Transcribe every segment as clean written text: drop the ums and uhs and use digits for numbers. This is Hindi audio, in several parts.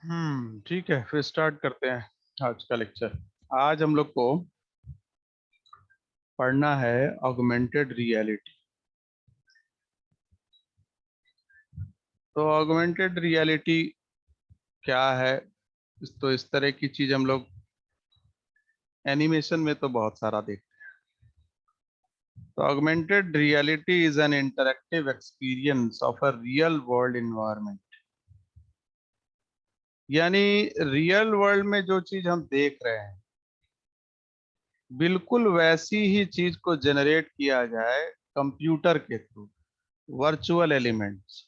ठीक है, फिर स्टार्ट करते हैं आज का लेक्चर। आज हम लोग को पढ़ना है ऑगमेंटेड रियलिटी। तो ऑगमेंटेड रियलिटी क्या है? इस तरह की चीज हम लोग एनिमेशन में तो बहुत सारा देखते हैं। तो augmented reality is an interactive experience of a real world environment. यानी रियल वर्ल्ड में जो चीज हम देख रहे हैं, बिल्कुल वैसी ही चीज को जनरेट किया जाए कंप्यूटर के थ्रू, वर्चुअल एलिमेंट्स।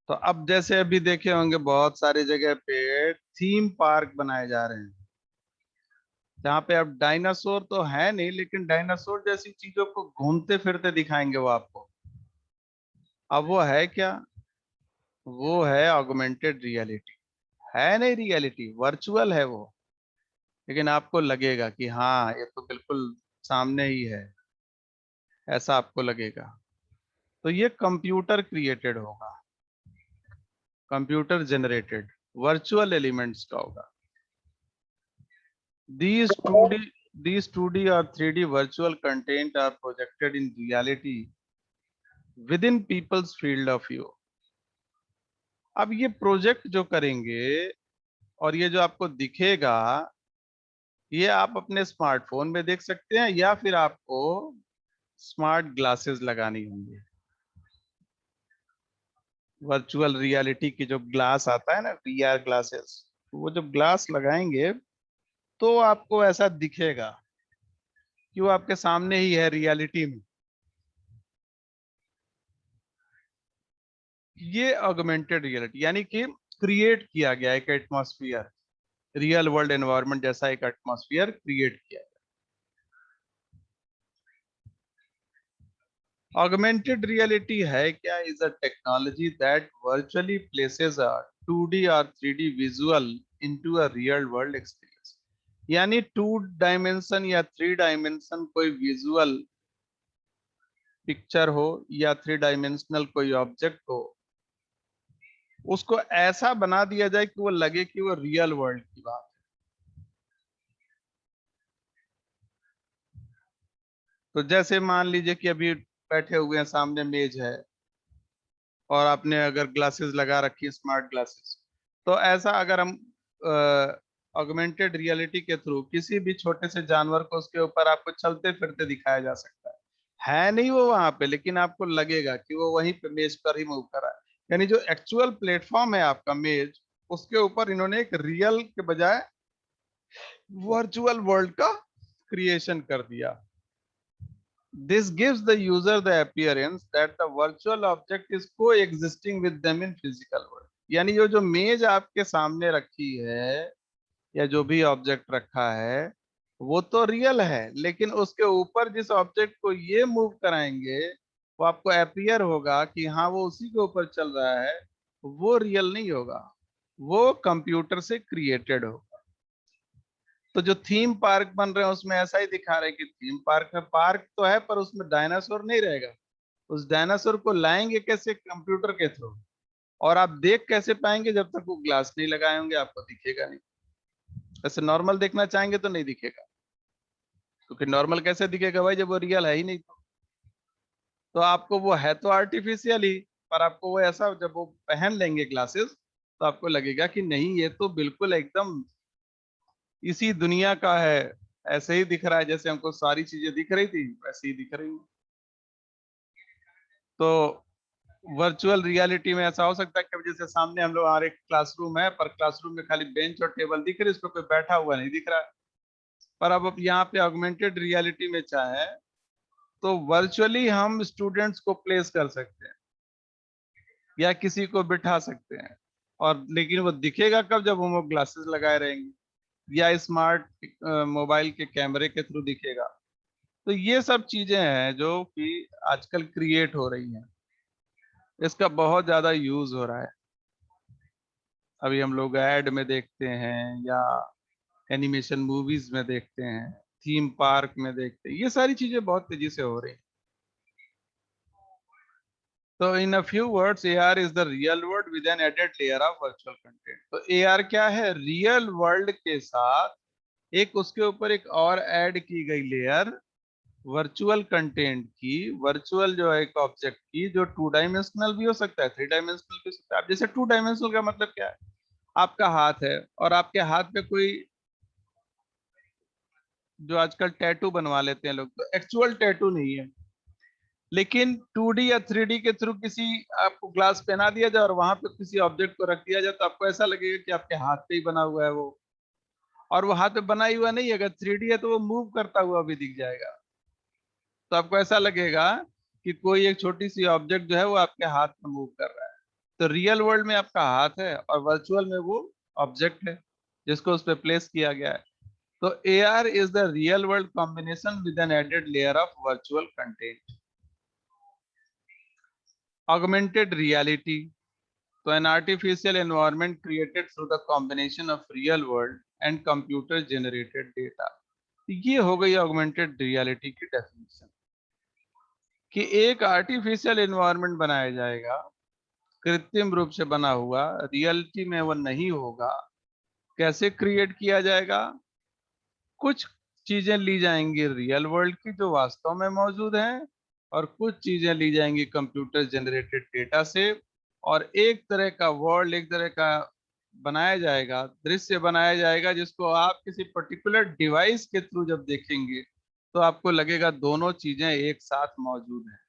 तो अब जैसे अभी देखे होंगे बहुत सारी जगह पे थीम पार्क बनाए जा रहे हैं, जहाँ पे अब डायनासोर तो है नहीं, लेकिन डायनासोर जैसी चीजों को घूमते फिरते दिखाएंगे वो आपको। अब वो है क्या? वो है ऑगमेंटेड रियलिटी। है नहीं रियलिटी, वर्चुअल है वो, लेकिन आपको लगेगा कि हाँ ये तो बिल्कुल सामने ही है, ऐसा आपको लगेगा। तो ये कंप्यूटर क्रिएटेड होगा, कंप्यूटर जनरेटेड वर्चुअल एलिमेंट्स का होगा। These 2D, these 2D or 3D virtual content are projected in reality within people's field of view. अब ये प्रोजेक्ट जो करेंगे और ये जो आपको दिखेगा, ये आप अपने स्मार्टफोन में देख सकते हैं या फिर आपको स्मार्ट ग्लासेस लगानी होंगी। वर्चुअल रियलिटी की जो ग्लास आता है ना, वीआर ग्लासेस, वो जब ग्लास लगाएंगे तो आपको ऐसा दिखेगा कि वो आपके सामने ही है रियलिटी में। ये ऑगमेंटेड रियलिटी यानी कि क्रिएट किया गया एक एटमॉस्फेयर, रियल वर्ल्ड एनवायरनमेंट जैसा एक एटमॉस्फेयर क्रिएट किया गया। ऑगमेंटेड रियलिटी है क्या? Is a technology that virtually places a 2D और 3D visual into a real world experience. यानी 2 डायमेंशन या 3 डायमेंशन कोई विजुअल पिक्चर हो या 3 डायमेंशनल कोई ऑब्जेक्ट हो, उसको ऐसा बना दिया जाए कि वो लगे कि वो रियल वर्ल्ड की बात। तो जैसे मान लीजिए कि अभी बैठे हुए हैं, सामने मेज है और आपने अगर ग्लासेस लगा रखी है, स्मार्ट ग्लासेस, तो ऐसा अगर हम ऑगमेंटेड रियलिटी के थ्रू किसी भी छोटे से जानवर को उसके ऊपर आपको चलते फिरते दिखाया जा सकता है नहीं वो वहां पे, लेकिन आपको लगेगा कि वो वहीं पे मेज पर ही मूव कर रहा है। यानी जो एक्चुअल प्लेटफॉर्म है आपका मेज, उसके ऊपर इन्होंने एक रियल के बजाय वर्चुअल वर्ल्ड का क्रिएशन कर दिया। This gives the user the appearance that the virtual object is coexisting with them in physical world. यानी जो मेज आपके सामने रखी है या जो भी ऑब्जेक्ट रखा है, वो तो रियल है, लेकिन उसके ऊपर जिस ऑब्जेक्ट को ये मूव कराएंगे, वो आपको अपीयर होगा कि हाँ वो उसी के ऊपर चल रहा है। वो रियल नहीं होगा, वो कंप्यूटर से क्रिएटेड हो। तो जो थीम पार्क बन रहे हैं उसमें ऐसा ही दिखा रहे हैं कि थीम पार्क में पार्क तो है, पर उसमें डायनासोर नहीं रहेगा। उस डायनासोर को लाएंगे कैसे? कंप्यूटर के थ्रू। और आप देख कैसे पाएंगे? जब तक वो ग्लास नहीं लगाए होंगे आपको दिखेगा नहीं। ऐसे नॉर्मल देखना चाहेंगे तो नहीं दिखेगा, क्योंकि नॉर्मल कैसे दिखेगा भाई जब वो रियल है ही नहीं। तो आपको वो है तो आर्टिफिशियल ही, पर आपको वो ऐसा जब वो पहन लेंगे ग्लासेस, तो आपको लगेगा कि नहीं ये तो बिल्कुल एकदम इसी दुनिया का है। ऐसे ही दिख रहा है जैसे हमको सारी चीजें दिख रही थी, वैसे ही दिख रही हैं। तो वर्चुअल रियलिटी में ऐसा हो सकता है कि जैसे सामने हम लोग आ रहे क्लासरूम है, पर क्लासरूम में खाली बेंच और टेबल दिख रही है, उस पर कोई बैठा हुआ नहीं दिख रहा है। पर अब यहाँ पे ऑगमेंटेड रियलिटी में चाहे तो वर्चुअली हम स्टूडेंट्स को प्लेस कर सकते हैं या किसी को बिठा सकते हैं, और लेकिन वो दिखेगा कब? जब हम वो ग्लासेस लगाए रहेंगे या स्मार्ट मोबाइल के कैमरे के थ्रू दिखेगा। तो ये सब चीजें हैं जो कि आजकल क्रिएट हो रही हैं, इसका बहुत ज्यादा यूज हो रहा है। अभी हम लोग ऐड में देखते हैं या एनिमेशन मूवीज में देखते हैं, थीम पार्क में देखते हैं, ये सारी चीजें बहुत तेजी से हो रही हैं। तो in a few words AR is the real world with an added layer of virtual content. तो AR क्या है? रियल वर्ल्ड के साथ एक उसके ऊपर एक और ऐड की गई लेयर वर्चुअल कंटेंट की, वर्चुअल जो है एक ऑब्जेक्ट की, जो 2 डायमेंशनल भी हो सकता है, 3 डायमेंशनल भी हो सकता है। अब जैसे 2 डायमेंशनल का मतलब क्या है? आपका हाथ है और आपके हाथ पे कोई, जो आजकल टैटू बनवा लेते हैं लोग, तो एक्चुअल टैटू नहीं है, लेकिन 2D या 3D के थ्रू किसी आपको ग्लास पहना दिया जाए और वहां पे किसी ऑब्जेक्ट को रख दिया जाए, तो आपको ऐसा लगेगा कि आपके हाथ पे ही बना हुआ है वो। और वो हाथ पे बना ही हुआ नहीं है, अगर 3D है तो वो मूव करता हुआ भी दिख जाएगा। तो आपको ऐसा लगेगा कि कोई एक छोटी सी ऑब्जेक्ट जो है वो आपके हाथ में मूव कर रहा है। तो रियल वर्ल्ड में आपका हाथ है और वर्चुअल में वो ऑब्जेक्ट है जिसको उस पर प्लेस किया गया है। तो AR is the real world combination with an added layer of virtual content. Augmented reality, तो an artificial environment created through the combination of real world and computer generated data। ये हो गई ऑगमेंटेड रियलिटी की डेफिनेशन, कि एक आर्टिफिशियल एनवायरनमेंट बनाया जाएगा, कृत्रिम रूप से बना हुआ, रियलिटी में वो नहीं होगा। कैसे क्रिएट किया जाएगा? कुछ चीजें ली जाएंगी रियल वर्ल्ड की जो वास्तव में मौजूद हैं, और कुछ चीजें ली जाएंगी कंप्यूटर जनरेटेड डेटा से, और एक तरह का वर्ल्ड, एक तरह का बनाया जाएगा, दृश्य बनाया जाएगा, जिसको आप किसी पर्टिकुलर डिवाइस के थ्रू जब देखेंगे तो आपको लगेगा दोनों चीजें एक साथ मौजूद हैं।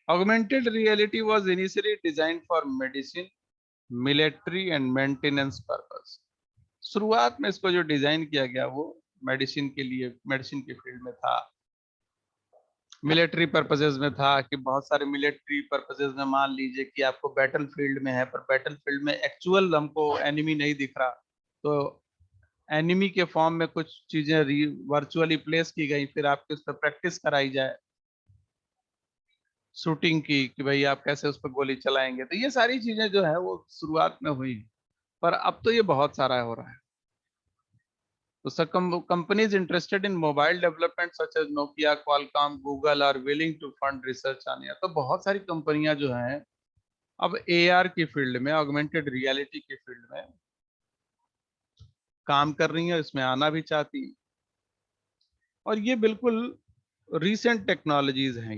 Augmented reality was initially designed for medicine, military and maintenance purpose। शुरुआत में इसको जो डिजाइन किया गया वो मेडिसिन के लिए, मेडिसिन के फील्ड में था, मिलिट्री पर्पसेस में था, कि बहुत सारे मिलिट्री पर्पसेस में मान लीजिए कि आपको बैटल फील्ड में है, पर बैटल फील्ड में एक्चुअल हमको एनिमी नहीं दिख रहा, तो एनिमी के फॉर्म में कुछ चीजें वर्चुअली प्लेस की गई, फिर आपके उस पर प्रैक्टिस कराई जाए शूटिंग की, कि भाई आप कैसे उस पर गोली चलाएंगे। तो ये सारी चीजें जो है वो शुरुआत में हुई, पर अब तो ये बहुत सारा हो रहा है। तो some companies interested in mobile development such as Nokia, Qualcomm, Google are willing to fund research on it। तो बहुत सारी कंपनियां जो हैं अब AR की फील्ड में, ऑगमेंटेड रियलिटी की फील्ड में काम कर रही हैं, इसमें आना भी चाहती हैं। और ये बिल्कुल रीसेंट टेक्नोलॉजीज हैं,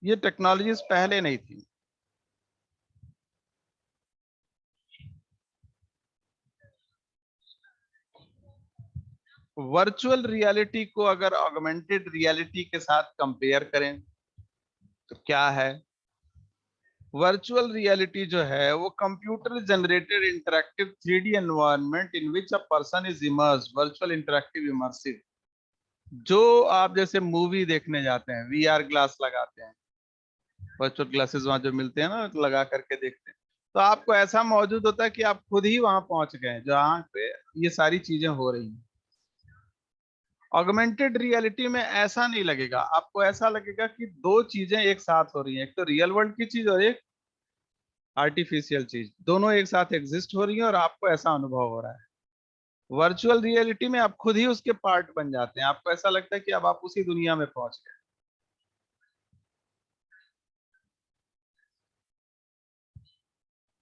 ये टेक्नोलॉजीज पहले नहीं थी। वर्चुअल रियलिटी को अगर ऑगमेंटेड रियलिटी के साथ कंपेयर करें तो क्या है? वर्चुअल रियलिटी जो है वो computer generated interactive 3D environment in which a person is immersed, virtual interactive immersive. जो आप जैसे मूवी देखने जाते हैं, VR ग्लास लगाते हैं, वर्चुअल ग्लासेस वहां जो मिलते हैं ना, तो लगा करके देखते हैं, तो आपको ऐसा मौजूद होता है कि आप खुद ही वहां पहुंच गए जहां पे ये सारी चीजें हो रही हैं। ऑगमेंटेड रियलिटी में ऐसा नहीं लगेगा, आपको ऐसा लगेगा कि दो चीजें एक साथ हो रही हैं, एक तो रियल वर्ल्ड की चीज और एक आर्टिफिशियल चीज, दोनों एक साथ एग्जिस्ट हो रही है और आपको ऐसा अनुभव हो रहा है। वर्चुअल रियलिटी में आप खुद ही उसके पार्ट बन जाते हैं, आपको ऐसा लगता है कि अब आप उसी दुनिया में पहुंच गए।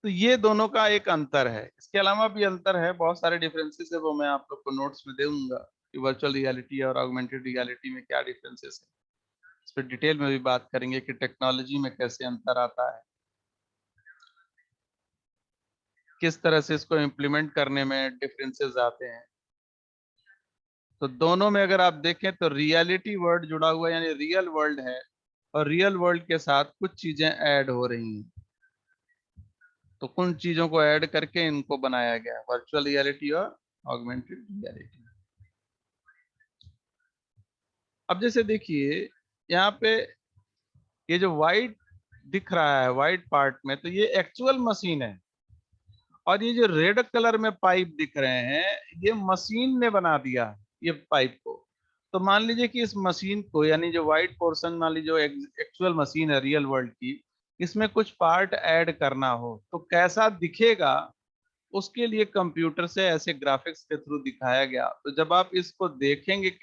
तो ये दोनों का एक अंतर है, इसके अलावा भी अंतर है, बहुत सारे डिफरेंसेस है, वो मैं आप लोग को नोट्स में दूंगा कि वर्चुअल रियलिटी और ऑगमेंटेड रियलिटी में क्या डिफरेंसेस है। इस पर डिटेल में भी बात करेंगे कि टेक्नोलॉजी में कैसे अंतर आता है, किस तरह से इसको इम्प्लीमेंट करने में डिफरेंसेस आते हैं। तो दोनों में अगर आप देखें तो रियलिटी वर्ड जुड़ा हुआ है, यानी रियल वर्ल्ड है, और रियल वर्ल्ड के साथ कुछ चीजें ऐड हो रही हैं। तो कुछ चीजों को ऐड करके इनको बनाया गया, वर्चुअल रियलिटी और ऑगमेंटेड रियलिटी। अब जैसे देखिए यहाँ पे ये जो व्हाइट दिख रहा है व्हाइट पार्ट में, तो ये एक्चुअल मशीन है, और ये जो रेड कलर में पाइप दिख रहे हैं ये मशीन ने बना दिया ये पाइप को। तो मान लीजिए कि इस मशीन को, यानी जो व्हाइट पोर्शन, मान लीजिए जो एक्चुअल मशीन है रियल वर्ल्ड की, इसमें कुछ पार्ट ऐड करना हो तो कैसा दिखेगा, उसके लिए कंप्यूटर से ऐसे ग्राफिक्स के थ्रू दिखाया गया। तो जब आप इसको देखेंगे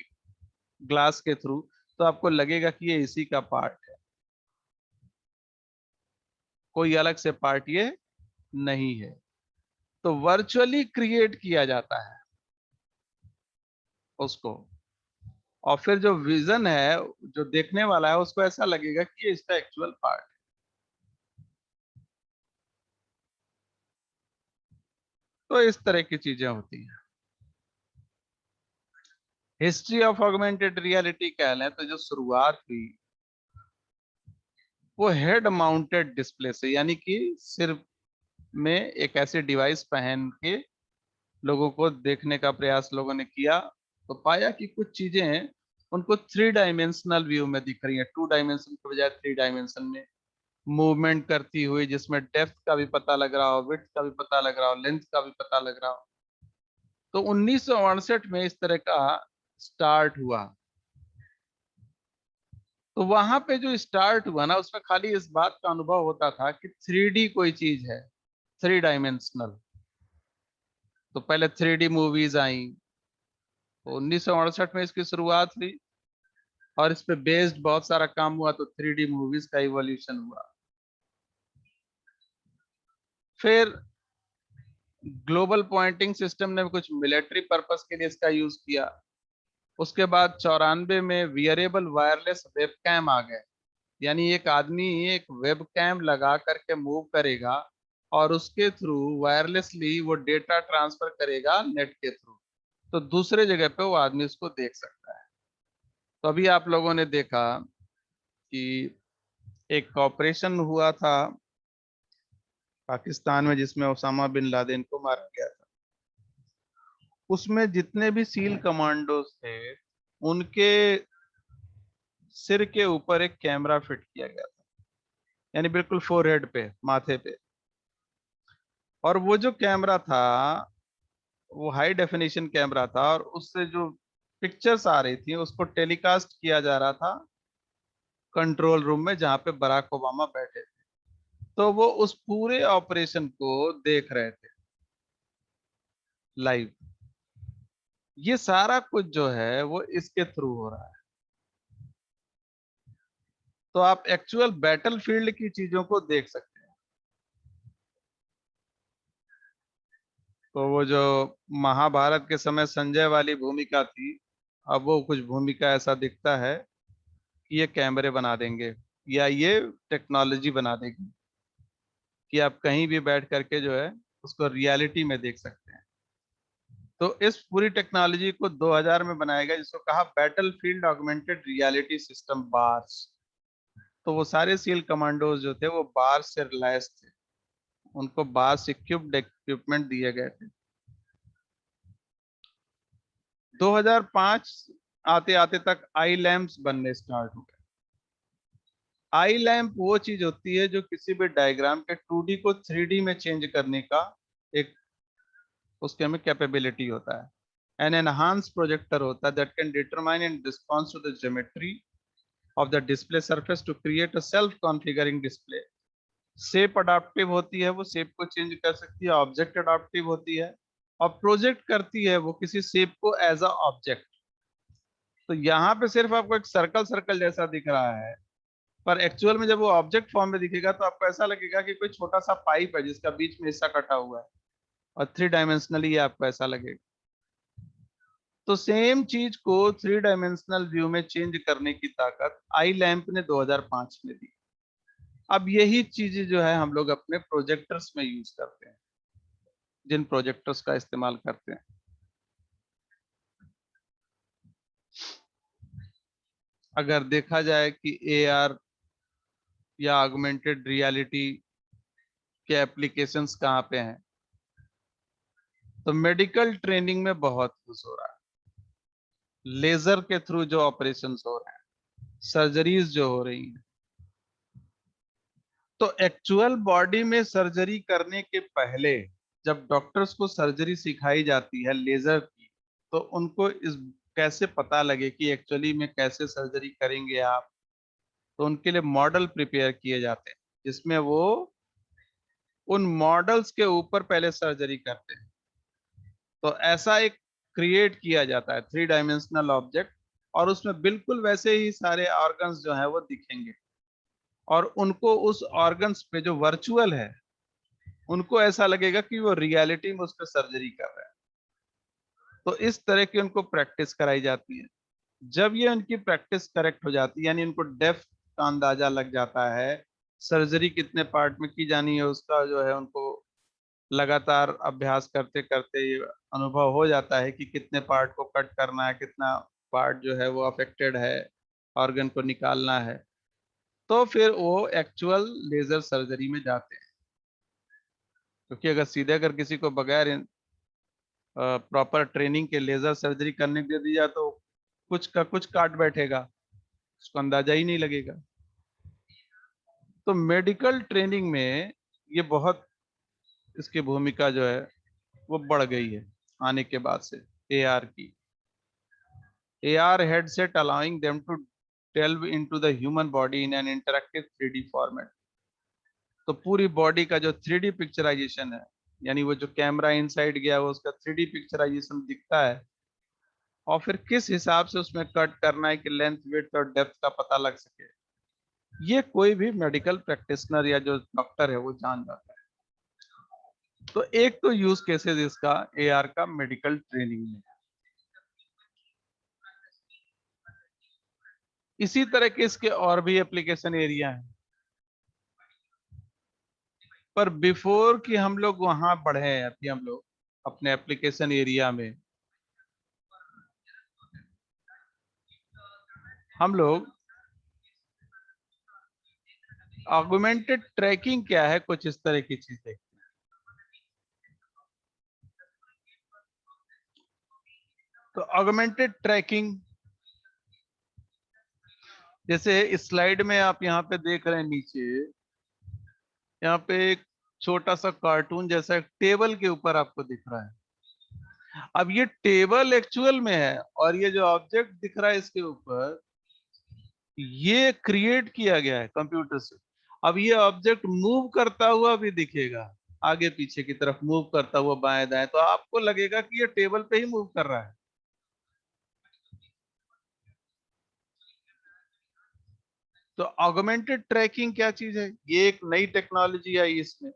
ग्लास के थ्रू, तो आपको लगेगा कि ये इसी का पार्ट है, कोई अलग से पार्ट ये नहीं है। तो वर्चुअली क्रिएट किया जाता है उसको, और फिर जो विजन है, जो देखने वाला है, उसको ऐसा लगेगा कि ये इसका एक्चुअल पार्ट है। तो इस तरह की चीजें होती हैं। हिस्ट्री ऑफ ऑगमेंटेड रियलिटी कह लें तो जो शुरुआत हुई वो हेड माउंटेड डिस्प्ले से, यानी कि सिर में एक ऐसे डिवाइस पहन के लोगों को देखने का प्रयास लोगों ने किया, तो पाया कि कुछ चीजें उनको 3 डायमेंशनल व्यू में दिख रही है, 2 डायमेंशन के बजाय 3 डायमेंशन में मूवमेंट करती हुई, जिसमें डेप्थ का भी पता लग रहा हो, विड्थ का भी पता लग रहा हो, लेंथ का भी पता लग रहा हो। तो 1968 में इस तरह का स्टार्ट हुआ। तो वहां पे जो स्टार्ट हुआ ना, उसमें खाली इस बात का अनुभव होता था कि 3D कोई चीज है, 3 डायमेंशनल। तो पहले 3D मूवीज आई, तो 1968 में इसकी शुरुआत हुई, और इस पे बेस्ड बहुत सारा काम हुआ, तो 3D मूवीज का इवोल्यूशन हुआ। फिर ग्लोबल पॉइंटिंग सिस्टम ने कुछ मिलिट्री पर्पस के लिए इसका यूज किया। उसके बाद 94 में वियरेबल वायरलेस वेबकैम आ गए, यानी एक आदमी एक वेबकैम लगा करके मूव करेगा और उसके थ्रू वायरलेसली वो डेटा ट्रांसफर करेगा नेट के थ्रू, तो दूसरे जगह पे वो आदमी उसको देख सकता है। तो अभी आप लोगों ने देखा कि एक ऑपरेशन हुआ था पाकिस्तान में जिसमें ओसामा बिन लादेन को मारा गया था। उसमें जितने भी सील कमांडोज थे, उनके सिर के ऊपर एक कैमरा फिट किया गया था, यानी बिल्कुल फोरहेड पे, माथे पे। और वो जो कैमरा था वो हाई डेफिनेशन कैमरा था, और उससे जो पिक्चर्स आ रही थी उसको टेलीकास्ट किया जा रहा था कंट्रोल रूम में, जहां पे बराक ओबामा बैठे थे। तो वो उस पूरे ऑपरेशन को देख रहे थे लाइव। ये सारा कुछ जो है वो इसके थ्रू हो रहा है। तो आप एक्चुअल बैटल फील्ड की चीजों को देख सकते हैं। तो वो जो महाभारत के समय संजय वाली भूमिका थी, अब वो कुछ भूमिका ऐसा दिखता है कि ये कैमरे बना देंगे या ये टेक्नोलॉजी बना देगी कि आप कहीं भी बैठ करके जो है उसको रियलिटी में देख सकते हैं। तो इस पूरी टेक्नोलॉजी को 2000 में बनाया गया, जिसको कहा battle field augmented reality system, bars. तो वो सारे सील कमांडोज जो थे वो बार्स से लैस थे, उनको बार्स इक्विप्ड इक्विपमेंट दिए गए थे। 2005 आते आते तक आई लैम्प्स बनने स्टार्ट हो गए। आई लैम्प वो चीज होती है जो किसी भी डायग्राम के 2D को 3D में चेंज करने का एक उसके में कैपेबिलिटी होता है। एन एनहांस प्रोजेक्टर होता है that can determine in response to the geometry of the display surface to create a self configuring display. Shape adaptive होती है, वो शेप को चेंज कर सकती है। ऑब्जेक्ट अडाप्टिव होती है, और प्रोजेक्ट करती है वो किसी शेप को एज अ ऑब्जेक्ट। तो यहाँ पे सिर्फ आपको एक सर्कल सर्कल जैसा दिख रहा है, पर एक्चुअल में जब वो ऑब्जेक्ट फॉर्म में दिखेगा तो आपको ऐसा लगेगा कि कोई छोटा सा पाइप है जिसका बीच में हिस्सा कटा हुआ है, और 3 डायमेंशनली आपको ऐसा लगेगा। तो सेम चीज को 3 डायमेंशनल व्यू में चेंज करने की ताकत आई लैंप ने 2005 में दी। अब यही चीजें जो है हम लोग अपने प्रोजेक्टर्स में यूज करते हैं, जिन प्रोजेक्टर्स का इस्तेमाल करते हैं। अगर देखा जाए कि एआर या ऑगमेंटेड रियलिटी के एप्लीकेशंस कहाँ पे हैं, तो मेडिकल ट्रेनिंग में बहुत यूज हो रहा है। लेजर के थ्रू जो ऑपरेशंस हो रहे हैं, सर्जरीज जो हो रही हैं, तो एक्चुअल बॉडी में सर्जरी करने के पहले जब डॉक्टर्स को सर्जरी सिखाई जाती है लेजर की, तो उनको इस कैसे पता लगे कि एक्चुअली में कैसे सर्जरी करेंगे आप, तो उनके लिए मॉडल प्रिपेयर किए जाते हैं, जिसमें वो उन मॉडल्स के ऊपर पहले सर्जरी करते हैं। तो ऐसा एक क्रिएट किया जाता है 3 डायमेंशनल ऑब्जेक्ट, और उसमें बिल्कुल वैसे ही सारे ऑर्गन्स जो है वो दिखेंगे, और उनको उस ऑर्गन्स पे जो वर्चुअल है, उनको ऐसा लगेगा कि वो रियलिटी में उस पर सर्जरी कर रहे हैं। तो इस तरह की उनको प्रैक्टिस कराई जाती है। जब ये उनकी प्रैक्टिस करेक्ट हो जाती है, यानी उनको डेप्थ का अंदाजा लग जाता है, सर्जरी कितने पार्ट में की जानी है उसका जो है उनको लगातार अभ्यास करते करते ये अनुभव हो जाता है कि कितने पार्ट को कट करना है, कितना पार्ट जो है वो अफेक्टेड है, ऑर्गन को निकालना है, तो फिर वो एक्चुअल लेजर सर्जरी में जाते हैं। क्योंकि अगर सीधे अगर किसी को बगैर प्रॉपर ट्रेनिंग के लेजर सर्जरी करने दे दी जाए तो कुछ का कुछ काट बैठेगा, उसको अंदाजा ही नहीं लगेगा। तो मेडिकल ट्रेनिंग में ये बहुत इसकी भूमिका जो है वो बढ़ गई है आने के बाद से एआर की। AR headset allowing them to delve into the human body in an interactive 3D format। तो पूरी बॉडी का जो 3D पिक्चराइजेशन है, यानी वो जो कैमरा इनसाइड गया वो उसका 3D पिक्चराइजेशन दिखता है, और फिर किस हिसाब से उसमें कट करना है कि लेंथ, विड्थ और डेप्थ का पता लग सके, ये कोई भी मेडिकल प्रैक्टिशनर या जो डॉक्टर है वो जान जाता है। तो एक तो यूज केसेस इसका AR का मेडिकल ट्रेनिंग में। इसी तरह के इसके और भी एप्लीकेशन एरिया हैं, पर बिफोर कि हम लोग वहां बढ़े, अभी हम लोग अपने एप्लीकेशन एरिया में हम लोग ऑगमेंटेड ट्रैकिंग क्या है, कुछ इस तरह की चीजें। तो ऑगमेंटेड ट्रैकिंग जैसे इस स्लाइड में आप यहाँ पे देख रहे हैं, नीचे यहाँ पे एक छोटा सा कार्टून जैसा एक टेबल के ऊपर आपको दिख रहा है। अब ये टेबल एक्चुअल में है, और ये जो ऑब्जेक्ट दिख रहा है इसके ऊपर, ये क्रिएट किया गया है कंप्यूटर से। अब ये ऑब्जेक्ट मूव करता हुआ भी दिखेगा, आगे पीछे की तरफ मूव करता हुआ बाएं दाएं, तो आपको लगेगा कि ये टेबल पे ही मूव कर रहा है। तो ऑगमेंटेड ट्रैकिंग क्या चीज है, ये एक नई टेक्नोलॉजी आई इसमें।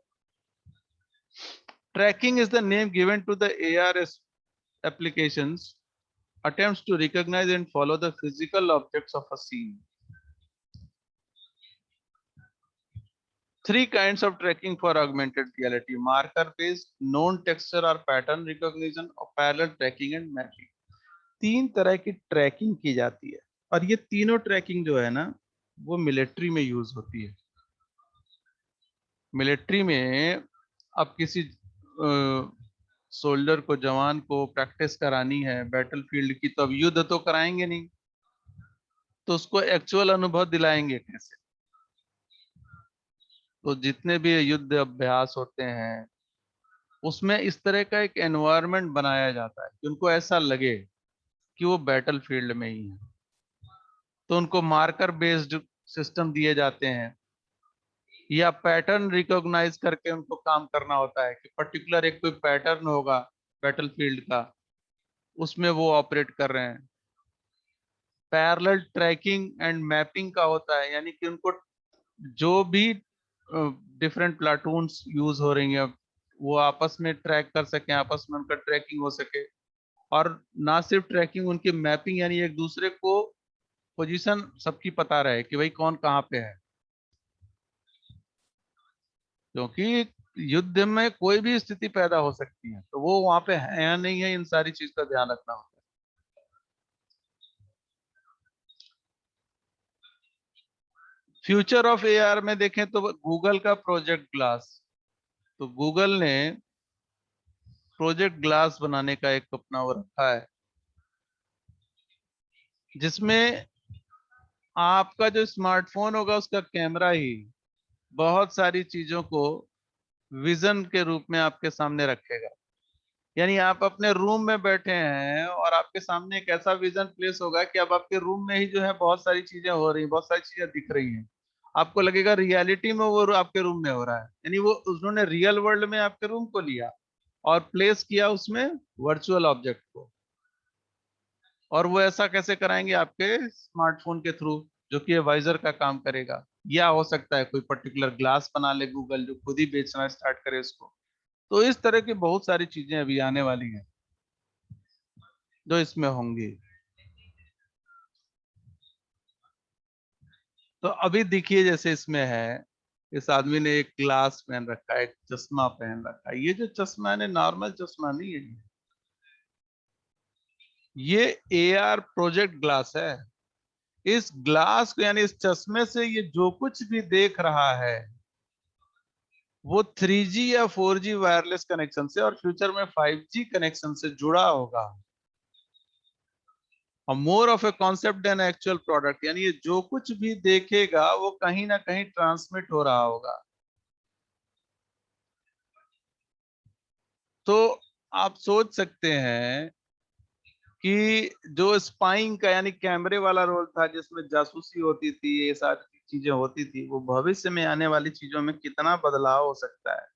Tracking is the name given to the ARS applications attempts to recognize and follow the physical objects of a scene। Three kinds of tracking for augmented reality: marker based, known texture or pattern recognition, और parallel tracking and mapping। तीन तरह की ट्रैकिंग की जाती है, और ये तीनों ट्रैकिंग जो है ना वो मिलिट्री में यूज होती है। मिलिट्री में अब किसी सोल्जर को, जवान को प्रैक्टिस करानी है बैटलफील्ड की, तो अब युद्ध तो कराएंगे नहीं, तो उसको एक्चुअल अनुभव दिलाएंगे कैसे। तो जितने भी युद्ध अभ्यास होते हैं उसमें इस तरह का एक एनवायरनमेंट बनाया जाता है कि उनको ऐसा लगे कि वो बैटलफील्ड में ही है। तो उनको मार्कर बेस्ड सिस्टम दिए जाते हैं, या पैटर्न रिकॉग्नाइज करके उनको काम करना होता है कि पर्टिकुलर एक कोई पैटर्न होगा बैटलफील्ड का, उसमें वो ऑपरेट कर रहे हैं। पैरेलल ट्रैकिंग एंड मैपिंग का होता है, यानी कि उनको जो भी डिफरेंट प्लाटून्स यूज हो रही हैं वो आपस में ट्रैक कर सकें, आपस में उनका ट्रैकिंग हो सके, और ना सिर्फ ट्रैकिंग, उनकी मैपिंग, यानी एक दूसरे को पोजीशन सबकी पता रहे कि भाई कौन कहाँ पे है। क्योंकि युद्ध में कोई भी स्थिति पैदा हो सकती है, तो वो वहां पे है या नहीं है, इन सारी चीज का ध्यान रखना होता है। फ्यूचर ऑफ AR में देखें तो गूगल का प्रोजेक्ट ग्लास। तो गूगल ने प्रोजेक्ट ग्लास बनाने का एक अपना वो रखा है, जिसमें आपका जो स्मार्टफोन होगा उसका कैमरा ही बहुत सारी चीजों को विजन के रूप में आपके सामने रखेगा। यानी आप अपने रूम में बैठे हैं और आपके सामने एक ऐसा विजन प्लेस होगा कि अब आपके रूम में ही जो है बहुत सारी चीजें हो रही हैं, बहुत सारी चीजें दिख रही हैं। आपको लगेगा रियलिटी में वो आपके रूम में हो रहा है, यानी वो उन्होंने रियल वर्ल्ड में आपके रूम को लिया और प्लेस किया उसमें वर्चुअल ऑब्जेक्ट को। और वो ऐसा कैसे कराएंगे? आपके स्मार्टफोन के थ्रू, जो कि वाइजर का काम करेगा। या हो सकता है कोई पर्टिकुलर ग्लास बना ले गूगल, जो खुद ही बेचना स्टार्ट करे उसको। तो इस तरह की बहुत सारी चीजें अभी आने वाली हैं जो इसमें होंगी। तो अभी देखिए जैसे इसमें है, इस आदमी ने एक ग्लास पहन रखा है, एक चश्मा पहन रखा है। ये जो चश्मा है ना, नॉर्मल चश्मा नहीं है, ये एआर प्रोजेक्ट ग्लास है। इस ग्लास को, यानी इस चश्मे से ये जो कुछ भी देख रहा है वो 3G या 4G वायरलेस कनेक्शन से और फ्यूचर में 5G कनेक्शन से जुड़ा होगा। और more of a concept than actual product, यानी ये जो कुछ भी देखेगा वो कहीं ना कहीं ट्रांसमिट हो रहा होगा। तो आप सोच सकते हैं कि जो स्पाइंग का यानी कैमरे वाला रोल था, जिसमें जासूसी होती थी, ये सारी चीजें होती थी, वो भविष्य में आने वाली चीजों में कितना बदलाव हो सकता है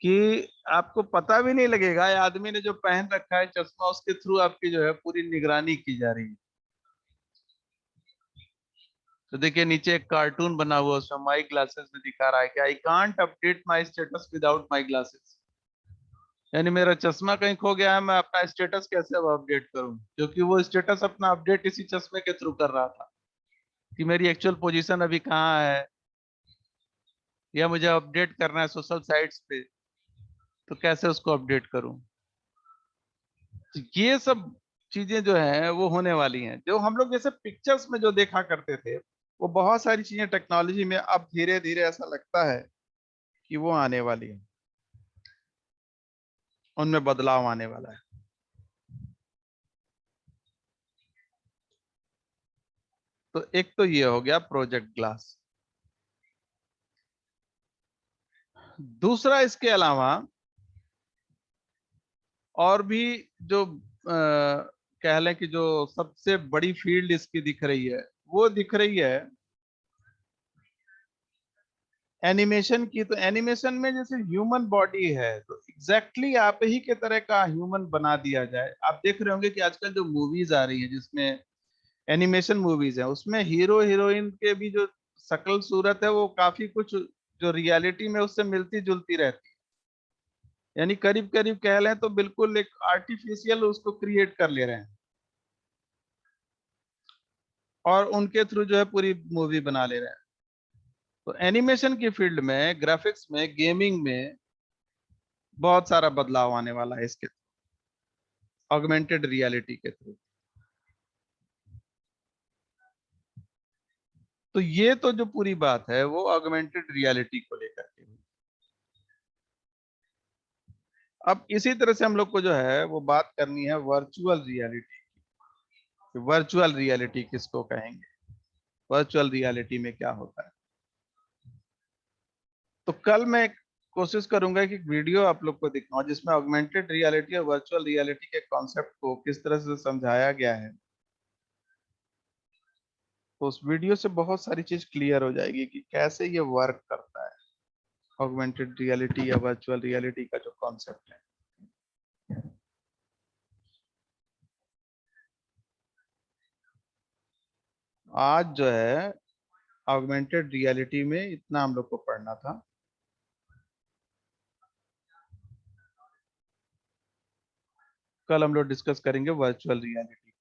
कि आपको पता भी नहीं लगेगा। ये आदमी ने जो पहन रखा है चश्मा, उसके थ्रू आपकी जो है पूरी निगरानी की जा रही है। तो देखिए नीचे एक कार्टून बना हुआ है, उसमें माई ग्लासेस में दिखा रहा है कि I can't update my status without my glasses. यानी मेरा चश्मा कहीं खो गया है, मैं अपना स्टेटस कैसे अब अपडेट करूं? क्योंकि वो स्टेटस अपना अपडेट इसी चश्मे के थ्रू कर रहा था कि मेरी एक्चुअल पोजीशन अभी कहाँ है, या मुझे अपडेट करना है सोशल साइट्स पे, तो कैसे उसको अपडेट करूं? तो ये सब चीजें जो है वो होने वाली हैं, जो हम लोग जैसे पिक्चर्स में जो देखा करते थे, वो बहुत सारी चीजें टेक्नोलॉजी में अब धीरे धीरे ऐसा लगता है कि वो आने वाली है, उनमें बदलाव आने वाला है। तो एक तो ये हो गया प्रोजेक्ट ग्लास। दूसरा इसके अलावा और भी जो कह लें कि जो सबसे बड़ी फील्ड इसकी दिख रही है, वो दिख रही है एनिमेशन की। तो एनिमेशन में जैसे ह्यूमन बॉडी है, तो एग्जैक्टली exactly आप ही के तरह का ह्यूमन बना दिया जाए। आप देख रहे होंगे कि आजकल जो मूवीज आ रही है जिसमें एनिमेशन मूवीज है, उसमें हीरो हीरोइन के भी जो शक्ल सूरत है वो काफी कुछ जो रियलिटी में उससे मिलती जुलती रहती है। यानी करीब करीब कह लें तो बिल्कुल एक आर्टिफिशियल उसको क्रिएट कर ले रहे हैं और उनके थ्रू जो है पूरी मूवी बना ले रहे हैं। तो एनिमेशन की फील्ड में, ग्राफिक्स में, गेमिंग में बहुत सारा बदलाव आने वाला है इसके ऑगमेंटेड रियलिटी के थ्रू। तो ये तो जो पूरी बात है वो ऑगमेंटेड रियलिटी को लेकर के हुई। अब इसी तरह से हम लोग को जो है वो बात करनी है वर्चुअल रियलिटी। वर्चुअल रियलिटी किसको कहेंगे? वर्चुअल रियलिटी में क्या होता है? तो कल मैं कोशिश करूंगा कि वीडियो आप लोग को दिखाऊं जिसमें ऑगमेंटेड रियलिटी और वर्चुअल रियलिटी के कॉन्सेप्ट को किस तरह से समझाया गया है। तो उस वीडियो से बहुत सारी चीज क्लियर हो जाएगी कि कैसे ये वर्क करता है, ऑगमेंटेड रियलिटी या वर्चुअल रियलिटी का जो कॉन्सेप्ट है। आज जो है ऑगमेंटेड रियलिटी में इतना हम लोग को पढ़ना था। कल हम लोग डिस्कस करेंगे वर्चुअल रियलिटी।